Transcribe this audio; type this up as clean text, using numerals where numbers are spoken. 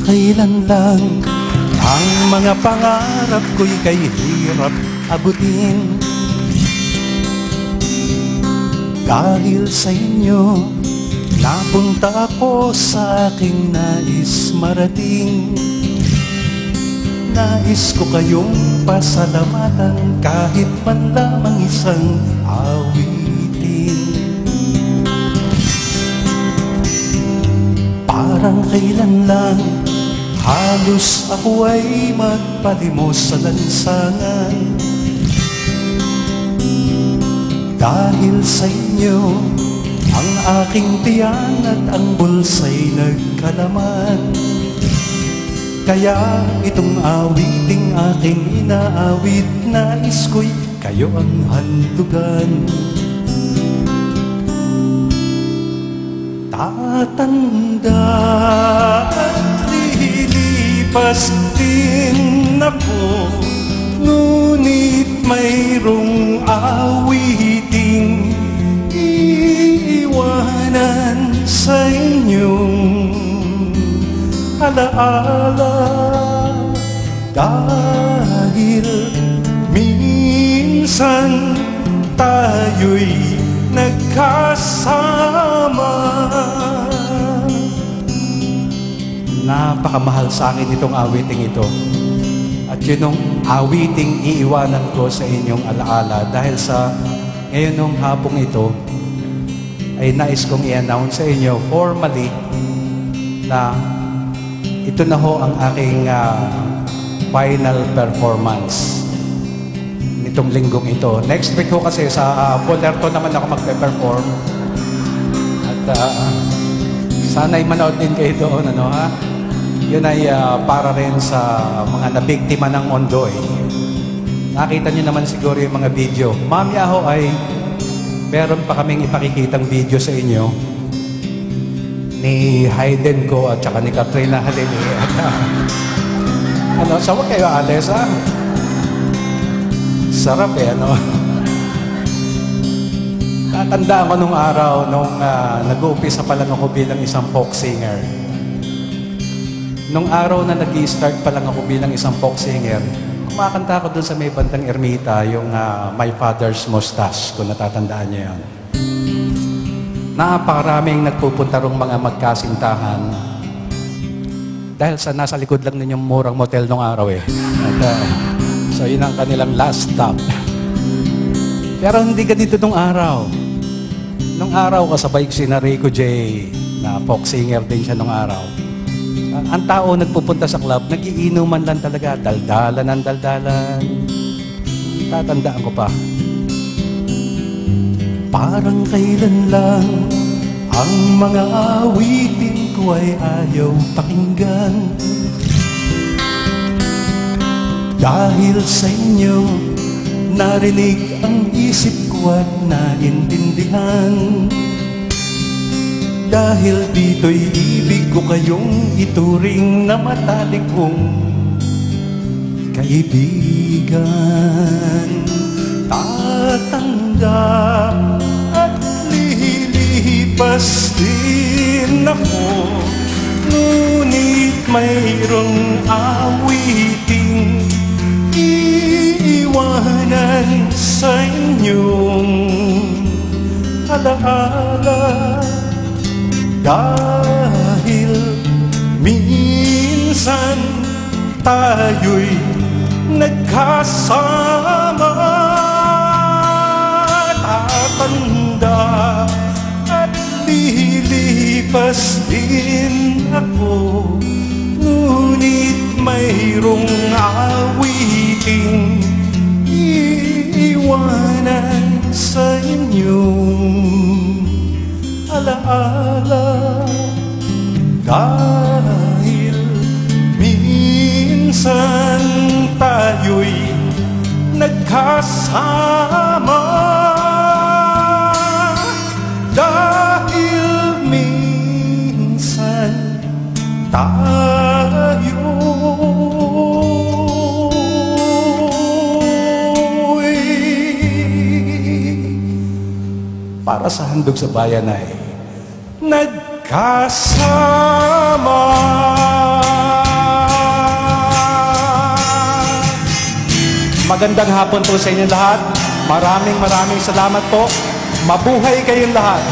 kailan lang ang mga pangarap ko'y kay hirap abutin. Dahil sa inyo, napunta ako sa aking nais marating. Nais ko kayong pasalamatan kahit man lamang isang awitin. Parang kailan lang halos ako ay magpalimos sa lansangan. Dahil sa inyo, ang aking tiyan at ang bulsa'y nagkalaman. Kaya itong awiting aking inaawit, nais ko'y kayo ang handugan. Tatanda at lilipas din ako, ngunit mayroong awiting iiwanan sa inyong alaala. Dahil minsan tayo'y nagkasama. Napakamahal sa akin itong awiting ito. At yun yung awiting iiwanan ko sa inyong alaala. Dahil sa ngayon nung hapong ito, ay nais kong i-announce sa inyo formally na ito na ho ang aking final performance nitong linggong ito. Next week ho kasi sa Fullerton naman ako magpe-perform. At sana'y manood din kayo doon, ano ha? Yun ay para rin sa mga nabiktima ng Ondoy. Nakita nyo naman siguro yung mga video. Mamaya ho ay meron pa kaming ipakikitang video sa inyo ni Hayden ko at saka ni Katrina Halili. Ano, sawa kayo, Ales, ha? Sarap eh, ano? Tatandaan ko nung araw, nung nag-uumpisa pa lang ako bilang isang folk singer. Nung araw na nag-i-start pa lang ako bilang isang folk singer, kumakanta ako dun sa may bandang Ermita, yung My Father's Mustache, kung natatandaan niyo yan. Napakaraming nagpupunta rong mga magkasintahan dahil sa nasa likod lang ninyong murang motel nung araw eh. At, so yun ang kanilang last stop. Pero hindi ganito nung araw. Nung araw kasabay ko si Rico J, na folk singer din siya nung araw. Ang tao nagpupunta sa club, nagiinuman lang talaga, daldalan ng daldalan. Tatandaan ko pa. Parang kailan lang ang mga awitin ko ay ayaw pakinggan. Dahil sa inyo, narinig ang isip ko at naintindihan. Dahil dito'y ibig ko kayong ituring na matalik kong kaibigan. Tatanda at lilipas din ako, ngunit mayroong awiting iiwanan sa inyong alaala. Dahil minsan tayo'y nagkasama. Tatanda at lilipas din ako, ngunit mayroong awiting iiwanan sa inyong alaala. Dahil minsan tayo'y nagkasama. Dahil minsan tayo'y para sa handog sa bayan ay nagkasama. Magandang hapon po sa inyo lahat. Maraming salamat po. Mabuhay kayong lahat.